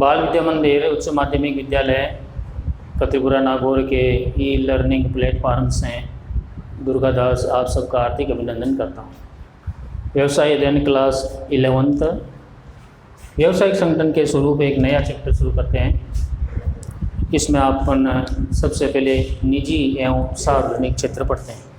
बाल विद्या मंदिर उच्च माध्यमिक विद्यालय कत्रीपुरा नागौर के ई लर्निंग प्लेटफॉर्म से दुर्गादास आप सबका हार्दिक अभिनंदन करता हूँ। व्यवसाय अध्ययन क्लास 11th व्यावसायिक संगठन के स्वरूप एक नया चैप्टर शुरू करते हैं। इसमें अपन सबसे पहले निजी एवं सार्वजनिक क्षेत्र पढ़ते हैं।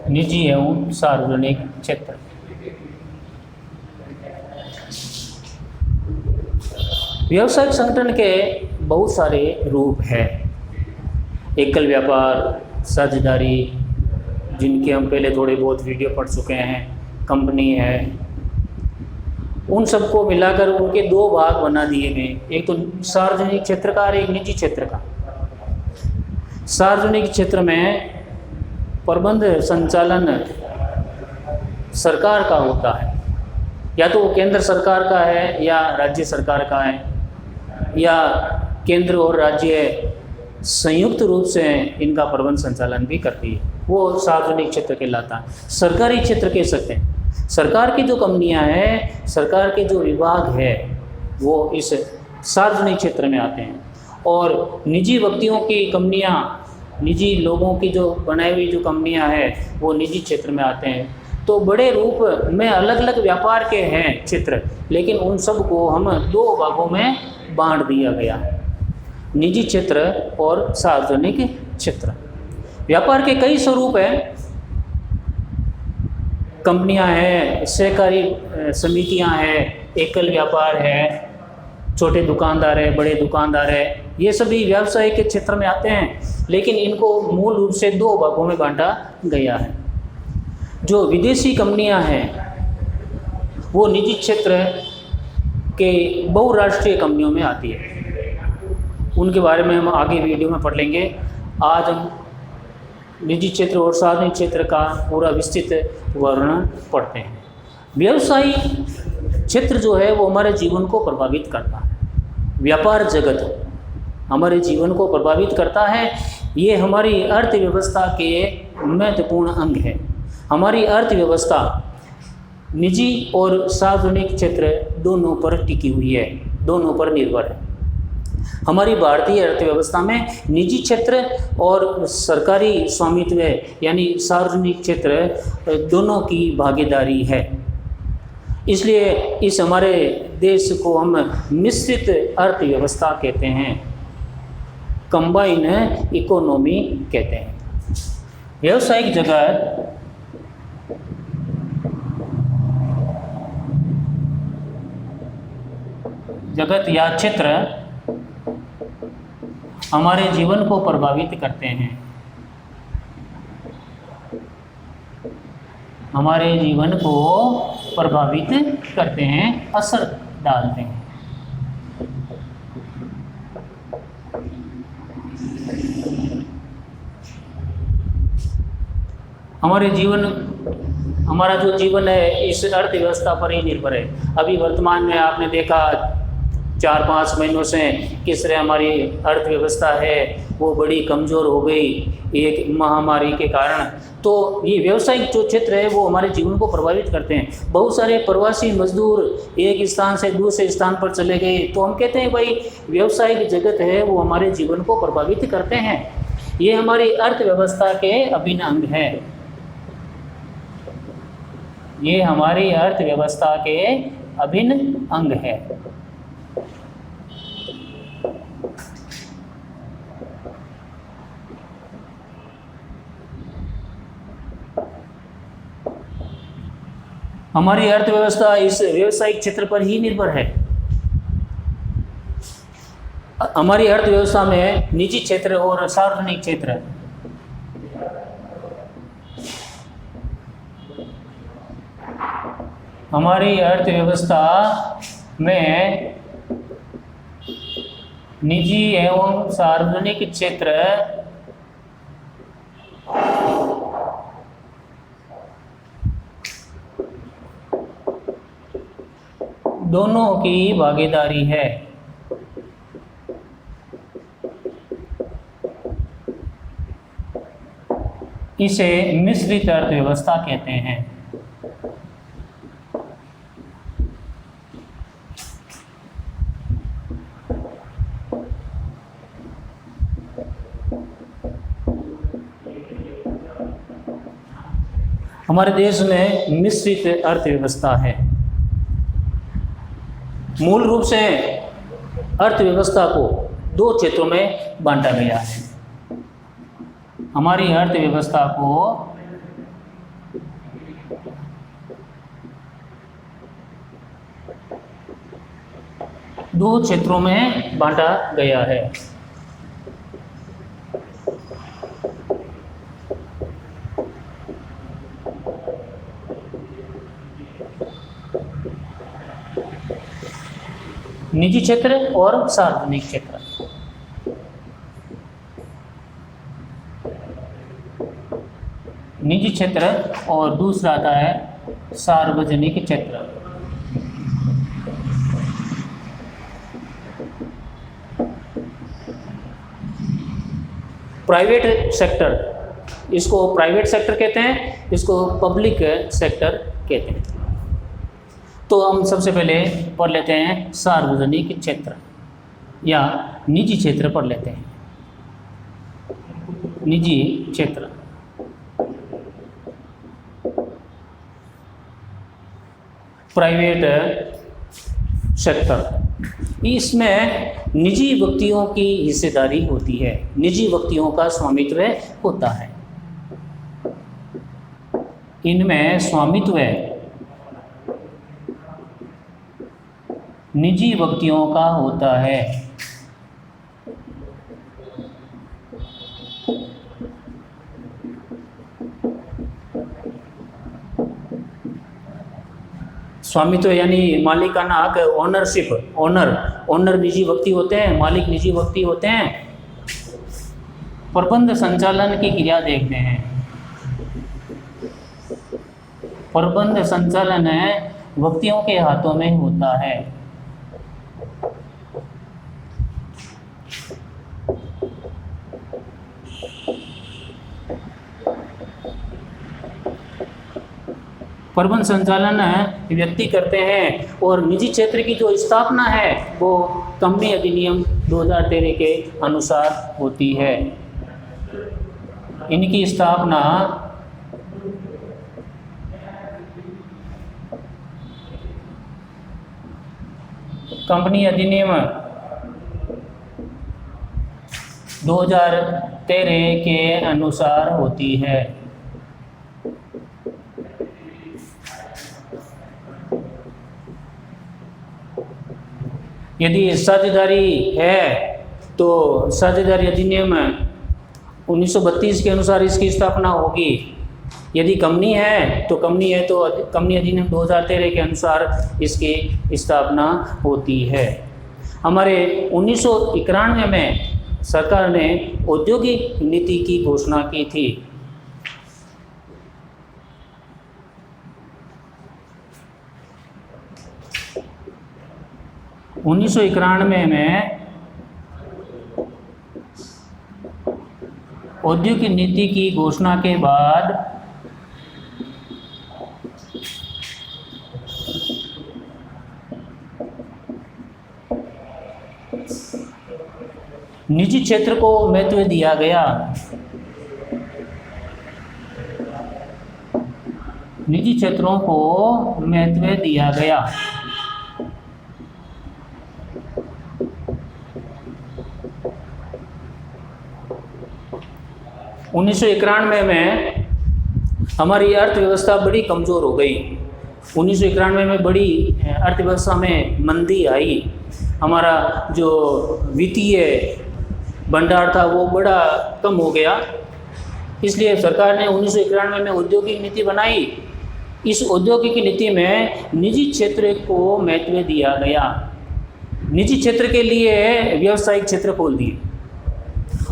निजी एवं सार्वजनिक क्षेत्र। व्यावसायिक संगठन के बहुत सारे रूप हैं। एकल व्यापार, साझेदारी, जिनके हम पहले थोड़े बहुत वीडियो पढ़ चुके हैं, कंपनी है, उन सबको मिलाकर उनके दो भाग बना दिए गए, एक तो सार्वजनिक क्षेत्र का और एक निजी क्षेत्र का। सार्वजनिक क्षेत्र में प्रबंध संचालन सरकार का होता है, या तो वो केंद्र सरकार का है या राज्य सरकार का है, या केंद्र और राज्य संयुक्त रूप से इनका प्रबंध संचालन भी करती है, वो सार्वजनिक क्षेत्र कहलाता है। सरकारी क्षेत्र कह सकते हैं। सरकार की जो कंपनियां हैं, सरकार के जो विभाग है, वो इस सार्वजनिक क्षेत्र में आते हैं। और निजी व्यक्तियों की कंपनियां, निजी लोगों की जो बनाई हुई जो कंपनियां हैं, वो निजी क्षेत्र में आते हैं। तो बड़े रूप में अलग अलग व्यापार के हैं क्षेत्र, लेकिन उन सब को हम दो भागों में बांट दिया गया है, निजी क्षेत्र और सार्वजनिक क्षेत्र। व्यापार के कई स्वरूप हैं। कंपनियां हैं, सहकारी समितियां हैं, एकल व्यापार है, छोटे दुकानदार है, बड़े दुकानदार है, ये सभी व्यवसाय के क्षेत्र में आते हैं, लेकिन इनको मूल रूप से दो भागों में बांटा गया है। जो विदेशी कंपनियां हैं वो निजी क्षेत्र के बहुराष्ट्रीय कंपनियों में आती है। उनके बारे में हम आगे वीडियो में पढ़ लेंगे। आज हम निजी क्षेत्र और सार्वजनिक क्षेत्र का पूरा विस्तृत वर्णन पढ़ते हैं। व्यवसायिक क्षेत्र जो है वो हमारे जीवन को प्रभावित करता है। व्यापार जगत हमारे जीवन को प्रभावित करता है। ये हमारी अर्थव्यवस्था के महत्वपूर्ण अंग है। हमारी अर्थव्यवस्था निजी और सार्वजनिक क्षेत्र दोनों पर टिकी हुई है, दोनों पर निर्भर है। हमारी भारतीय अर्थव्यवस्था में निजी क्षेत्र और सरकारी स्वामित्व यानी सार्वजनिक क्षेत्र दोनों की भागीदारी है। इसलिए इस हमारे देश को हम मिश्रित अर्थव्यवस्था कहते हैं, कंबाइन इकोनॉमी कहते हैं। व्यावसायिक जगत या क्षेत्र हमारे जीवन को प्रभावित करते हैं, हमारे जीवन को प्रभावित करते हैं, असर डालते हैं। हमारा जो जीवन है इस अर्थव्यवस्था पर ही निर्भर है। अभी वर्तमान में आपने देखा 4-5 महीनों से किस तरह हमारी अर्थव्यवस्था है वो बड़ी कमज़ोर हो गई एक महामारी के कारण। तो ये व्यावसायिक जो क्षेत्र है वो हमारे जीवन को प्रभावित करते हैं। बहुत सारे प्रवासी मजदूर एक स्थान से दूसरे स्थान पर चले गए, तो हम कहते हैं भाई व्यावसायिक जगत है वो हमारे जीवन को प्रभावित करते हैं। ये हमारी अर्थव्यवस्था के अभिन्न अंग है। ये हमारी अर्थव्यवस्था के अभिन्न अंग है। हमारी अर्थव्यवस्था इस व्यावसायिक क्षेत्र पर ही निर्भर है। हमारी अर्थव्यवस्था में निजी क्षेत्र और सार्वजनिक क्षेत्र हमारी अर्थव्यवस्था में निजी एवं सार्वजनिक क्षेत्र दोनों की भागीदारी है। इसे मिश्रित अर्थव्यवस्था कहते हैं। हमारे देश में मिश्रित अर्थव्यवस्था है। मूल रूप से अर्थव्यवस्था को दो क्षेत्रों में बांटा गया है। हमारी अर्थव्यवस्था को दो क्षेत्रों में बांटा गया है। निजी क्षेत्र और सार्वजनिक क्षेत्र। निजी क्षेत्र और दूसरा आता है सार्वजनिक क्षेत्र। प्राइवेट सेक्टर, इसको प्राइवेट सेक्टर कहते हैं, इसको पब्लिक सेक्टर कहते हैं। तो हम सबसे पहले पढ़ लेते हैं सार्वजनिक क्षेत्र या निजी क्षेत्र पढ़ लेते हैं। निजी क्षेत्र प्राइवेट सेक्टर, इसमें निजी व्यक्तियों की हिस्सेदारी होती है, निजी व्यक्तियों का स्वामित्व होता है। इनमें स्वामित्व निजी व्यक्तियों का होता है। स्वामित्व यानी मालिकाना हक, ओनरशिप। ओनर निजी व्यक्ति होते हैं, मालिक निजी व्यक्ति होते हैं। प्रबंध संचालन की क्रिया देखते हैं। प्रबंध संचालन व्यक्तियों के हाथों में होता है। प्रबंध संचालन व्यक्ति करते हैं और निजी क्षेत्र की जो स्थापना है वो कंपनी अधिनियम 2013 के अनुसार होती है। इनकी स्थापना कंपनी अधिनियम 2013 के अनुसार होती है। यदि साझेदारी है तो साझेदारी अधिनियम 1932 के अनुसार इसकी स्थापना होगी। यदि कंपनी है तो कंपनी अधिनियम 2013 के अनुसार इसकी स्थापना होती है। हमारे 1991 में सरकार ने औद्योगिक नीति की घोषणा की थी। उन्नीस सौ 91 में औद्योगिक नीति की घोषणा के बाद निजी क्षेत्र को महत्व दिया गया। निजी क्षेत्रों को महत्व दिया गया। उन्नीस सौ 91 में हमारी अर्थव्यवस्था बड़ी कमज़ोर हो गई। 1991 में बड़ी अर्थव्यवस्था में मंदी आई। हमारा जो वित्तीय भंडार था वो बड़ा कम हो गया। इसलिए सरकार ने 1991 में औद्योगिक नीति बनाई। इस औद्योगिक नीति में निजी क्षेत्र को महत्व दिया गया। निजी क्षेत्र के लिए व्यावसायिक क्षेत्र खोल दिए।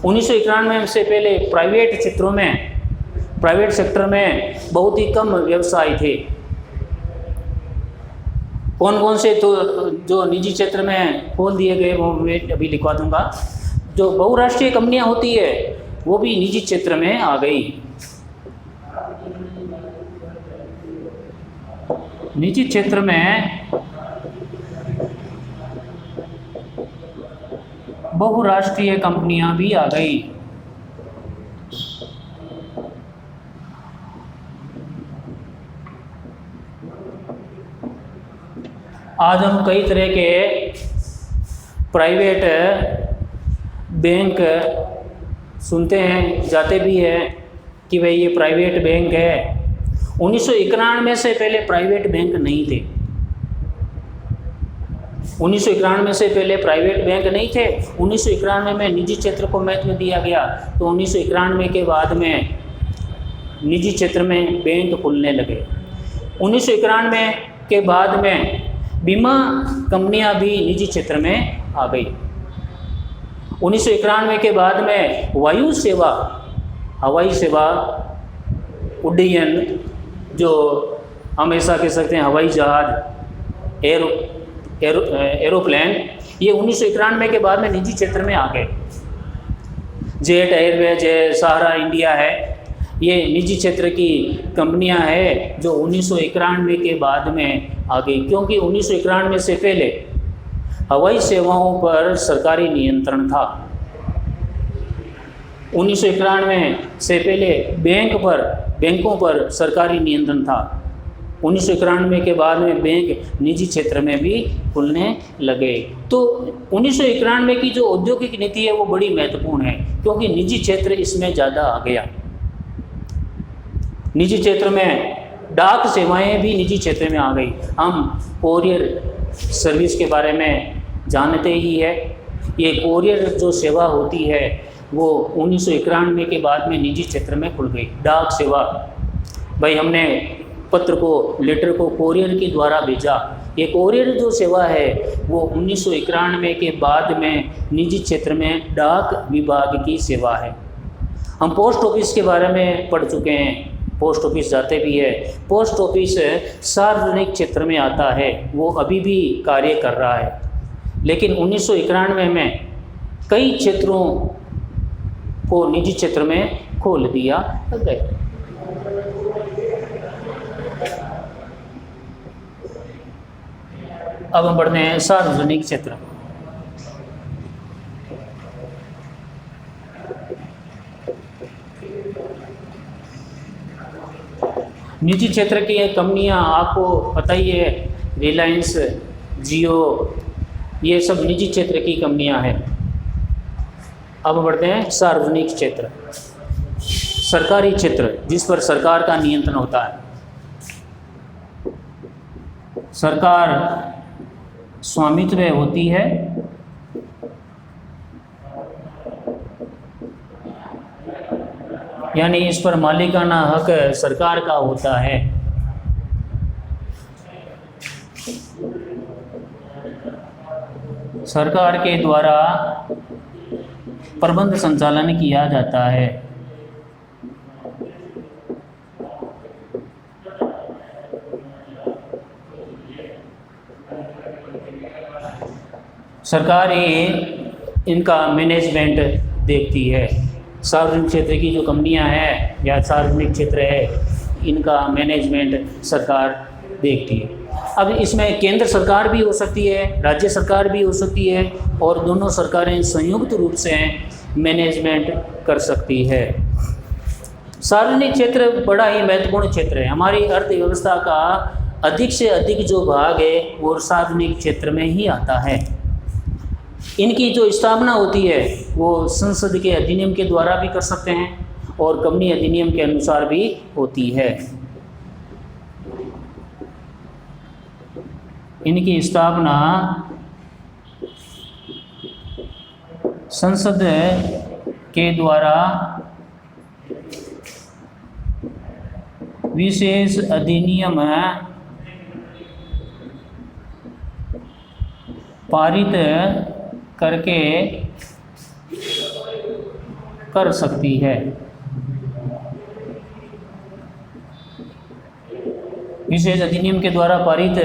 1991 से पहले प्राइवेट सेक्टर में बहुत ही कम व्यवसाय थे। कौन कौन से तो जो निजी क्षेत्र में खोल दिए गए वो मैं अभी लिखवा दूंगा। जो बहुराष्ट्रीय कंपनियां होती है वो भी निजी क्षेत्र में आ गई। निजी क्षेत्र में बहुराष्ट्रीय कंपनियां भी आ गई। आज हम कई तरह के प्राइवेट बैंक सुनते हैं, जाते भी हैं कि भाई ये प्राइवेट बैंक है। 1991 से पहले प्राइवेट बैंक नहीं थे। 1991 से पहले प्राइवेट बैंक नहीं थे। 1991 में निजी क्षेत्र को महत्व दिया गया, तो 1991 के बाद में निजी क्षेत्र में बैंक खुलने लगे। 1991 के बाद में बीमा कंपनियां भी निजी क्षेत्र में आ गई। 1991 के बाद में वायु सेवा, हवाई सेवा, उड्डयन, जो हम ऐसा कह सकते हैं हवाई जहाज, एरोप्लेन, ये 1991 के बाद में निजी क्षेत्र में आ गए। जेट एयरवेज है, सहारा इंडिया है, ये निजी क्षेत्र की कंपनियां हैं जो 1991 के बाद में आ गई, क्योंकि 1991 से पहले हवाई सेवाओं पर सरकारी नियंत्रण था। 1991 से पहले बैंकों पर सरकारी नियंत्रण था। 1991 के बाद में बैंक निजी क्षेत्र में भी खुलने लगे। तो 1991 की जो औद्योगिक नीति है वो बड़ी महत्वपूर्ण है, क्योंकि निजी क्षेत्र इसमें ज़्यादा आ गया। निजी क्षेत्र में डाक सेवाएं भी निजी क्षेत्र में आ गई। हम कोरियर सर्विस के बारे में जानते ही है। ये कोरियर जो सेवा होती है वो 1991 के बाद में निजी क्षेत्र में खुल गई। डाक सेवा, भाई हमने पत्र को, लेटर को कोरियर के द्वारा भेजा, ये कोरियर जो सेवा है वो 1991 के बाद में निजी क्षेत्र में डाक विभाग की सेवा है। हम पोस्ट ऑफिस के बारे में पढ़ चुके हैं, पोस्ट ऑफिस जाते भी है। पोस्ट ऑफिस सार्वजनिक क्षेत्र में आता है, वो अभी भी कार्य कर रहा है, लेकिन 1991 में कई क्षेत्रों को निजी क्षेत्र में खोल दिया गया। अब हम बढ़ते हैं सार्वजनिक क्षेत्र। निजी क्षेत्र की कंपनियां आपको पता ही है, रिलायंस, जियो, ये सब निजी क्षेत्र की कंपनियां हैं। अब बढ़ते हैं सार्वजनिक क्षेत्र, सरकारी क्षेत्र, जिस पर सरकार का नियंत्रण होता है। सरकार स्वामित्व होती है, यानी इस पर मालिकाना हक सरकार का होता है। सरकार के द्वारा प्रबंध संचालन किया जाता है। सरकार ही इनका मैनेजमेंट देखती है। सार्वजनिक क्षेत्र की जो कंपनियां हैं या सार्वजनिक क्षेत्र है, इनका मैनेजमेंट सरकार देखती है। अब इसमें केंद्र सरकार भी हो सकती है, राज्य सरकार भी हो सकती है, और दोनों सरकारें संयुक्त रूप से मैनेजमेंट कर सकती है। सार्वजनिक क्षेत्र बड़ा ही महत्वपूर्ण क्षेत्र है। हमारी अर्थव्यवस्था का अधिक से अधिक जो भाग है वो सार्वजनिक क्षेत्र में ही आता है। इनकी जो स्थापना होती है वो संसद के अधिनियम के द्वारा भी कर सकते हैं और कंपनी अधिनियम के अनुसार भी होती है। इनकी स्थापना संसद के द्वारा विशेष अधिनियम पारित करके कर सकती है। विशेष अधिनियम के द्वारा पारित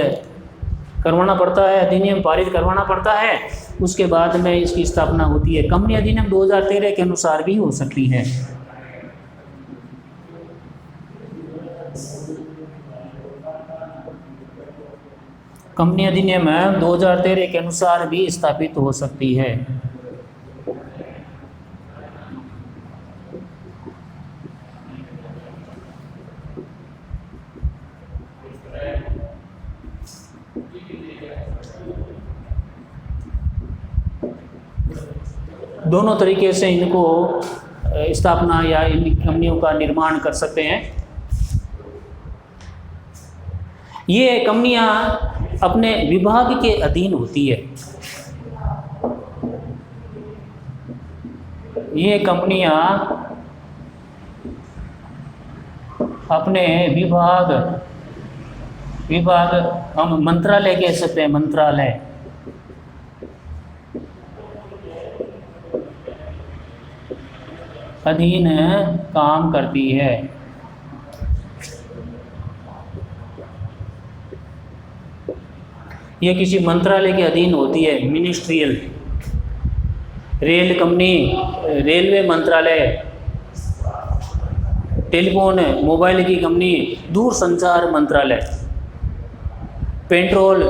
करवाना पड़ता है, अधिनियम पारित करवाना पड़ता है, उसके बाद में इसकी स्थापना होती है। कंपनी अधिनियम 2013 के अनुसार भी हो सकती है। कंपनी अधिनियम 2013 के अनुसार भी स्थापित हो सकती है। दोनों तरीके से इनको स्थापना या इन कंपनियों का निर्माण कर सकते हैं। ये कंपनियां अपने विभाग के अधीन होती है। ये कंपनियां अपने विभाग हम मंत्रालय कह सकते हैं, मंत्रालय अधीन काम करती है। ये किसी मंत्रालय के अधीन होती है, मिनिस्ट्रियल। रेल कंपनी, रेलवे मंत्रालय, टेलीफोन मोबाइल की कंपनी, दूरसंचार मंत्रालय, पेट्रोल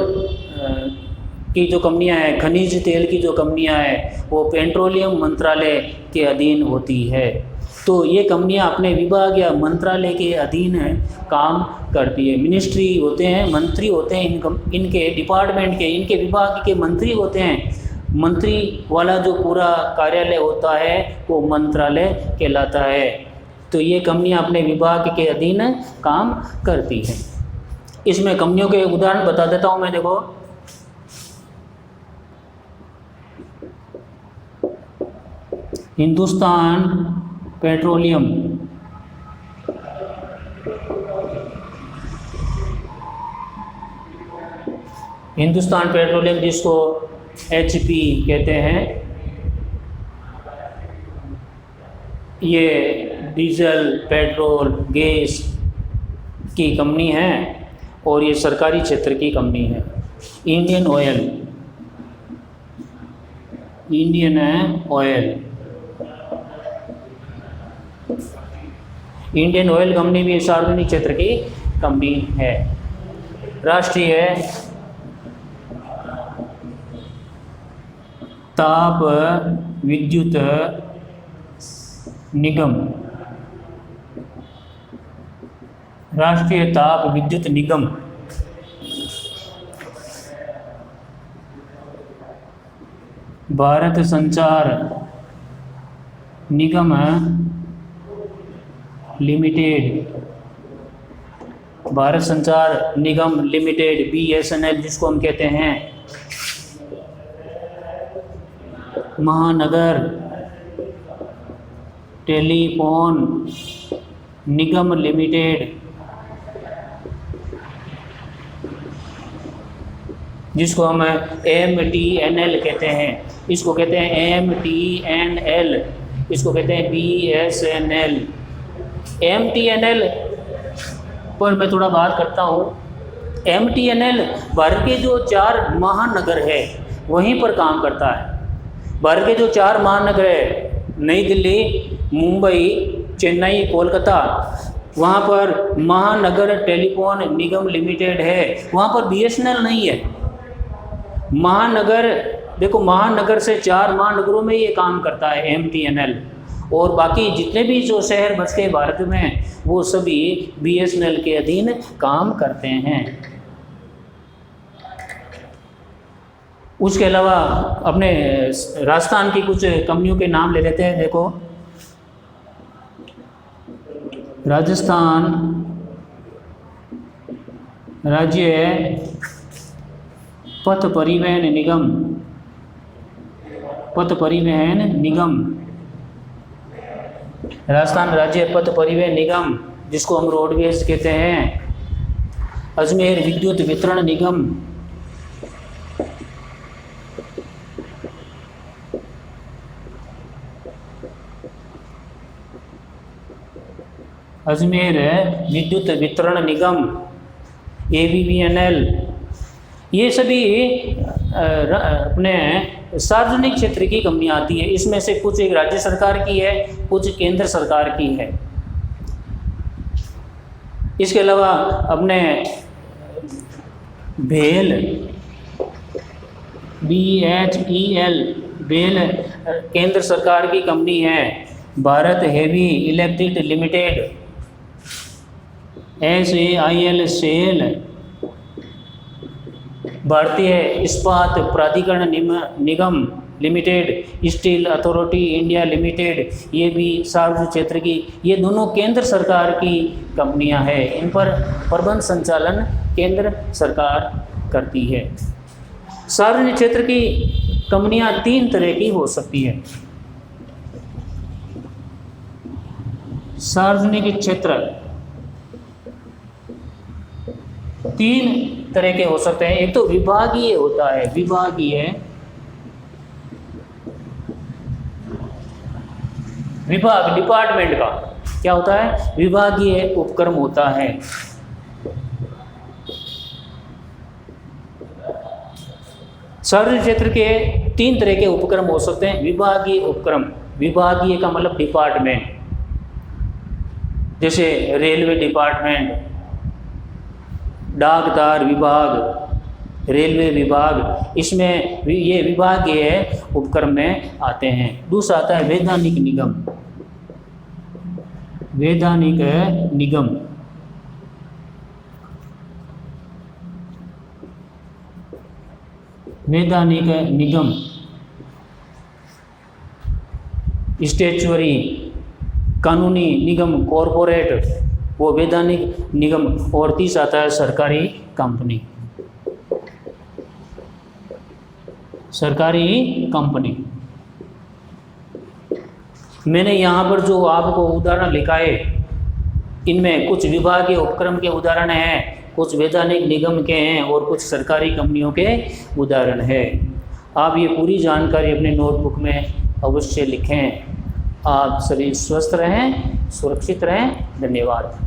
की जो कंपनियां हैं, खनिज तेल की जो कंपनियां हैं, वो पेट्रोलियम मंत्रालय के अधीन होती है। तो ये कंपनियां अपने विभाग या मंत्रालय के अधीन काम करती है। मिनिस्ट्री होते हैं, मंत्री होते हैं, इनके डिपार्टमेंट के, इनके विभाग के मंत्री होते हैं। मंत्री वाला जो पूरा कार्यालय होता है वो मंत्रालय कहलाता है। तो ये कंपनियां अपने विभाग के अधीन काम करती हैं। इसमें कंपनियों के उदाहरण बता देता हूँ मैं। देखो, हिंदुस्तान पेट्रोलियम, हिंदुस्तान पेट्रोलियम जिसको HP कहते हैं, ये डीजल, पेट्रोल, गैस की कंपनी है और ये सरकारी क्षेत्र की कंपनी है। Indian oil, Indian oil, Indian oil company भी सार्वजनिक क्षेत्र की कंपनी है। राष्ट्रीय ताप विद्युत निगम, राष्ट्रीय ताप विद्युत निगम, भारत संचार निगम लिमिटेड, भारत संचार निगम लिमिटेड, BSNL जिसको हम कहते हैं, महानगर टेलीफोन निगम लिमिटेड, जिसको हम MTNL कहते हैं, इसको कहते हैं MTNL, इसको कहते हैं BSNL। MTNL पर मैं थोड़ा बात करता हूँ। MTNL भारत के जो 4 महानगर है वहीं पर काम करता है। भारत के जो 4 महानगर है, नई दिल्ली, मुंबई, चेन्नई, कोलकाता, वहाँ पर महानगर टेलीफोन निगम लिमिटेड है। वहाँ पर BSNL नहीं है। महानगर, देखो, महानगर से 4 महानगरों में ये काम करता है MTNL, और बाकी जितने भी जो शहर बसते भारत में वो सभी BSNL के अधीन काम करते हैं। उसके अलावा अपने राजस्थान की कुछ कंपनियों के नाम ले लेते हैं। देखो, राजस्थान राज्य पथ परिवहन निगम, पथ परिवहन निगम, राजस्थान राज्य पथ परिवहन निगम जिसको हम रोडवेज कहते हैं। अजमेर विद्युत वितरण निगम, अजमेर विद्युत वितरण निगम AVVNL, ये सभी अपने सार्वजनिक क्षेत्र की कंपनियां आती है। इसमें से कुछ एक राज्य सरकार की है, कुछ केंद्र सरकार की है। इसके अलावा अपने भेल, BHEL, भेल केंद्र सरकार की कंपनी है। Bharat heavy electric limited, SAIL, SAIL, भारतीय इस्पात प्राधिकरण निगम limited, steel authority India limited, ये भी सार्वजनिक क्षेत्र की, ये दोनों केंद्र सरकार की कंपनियां हैं। इन पर प्रबंध संचालन केंद्र सरकार करती है। सार्वजनिक क्षेत्र की कंपनियां 3 तरह की हो सकती है। सार्वजनिक क्षेत्र 3 तरह के हो सकते हैं। एक तो विभागीय होता है, विभाग डिपार्टमेंट का क्या होता है, विभागीय उपक्रम होता है। सार्वजनिक क्षेत्र के 3 तरह के उपक्रम हो सकते हैं। विभागीय उपक्रम, विभागीय का मतलब डिपार्टमेंट, जैसे रेलवे डिपार्टमेंट, डाकदार विभाग, रेलवे विभाग, इसमें ये विभागीय उपक्रम में आते हैं। दूसरा आता है वैधानिक निगम, वैधानिक निगम, वैधानिक निगम, स्टैट्यूटरी कानूनी निगम, कॉरपोरेट, वो वैधानिक निगम। और तीसरा आता है सरकारी कंपनी, सरकारी कंपनी। मैंने यहाँ पर जो आपको उदाहरण लिखा है, इनमें कुछ विभागीय उपक्रम के उदाहरण हैं, कुछ वैधानिक निगम के हैं और कुछ सरकारी कंपनियों के उदाहरण हैं। आप ये पूरी जानकारी अपने नोटबुक में अवश्य लिखें। आप सभी स्वस्थ रहें, सुरक्षित रहें। धन्यवाद।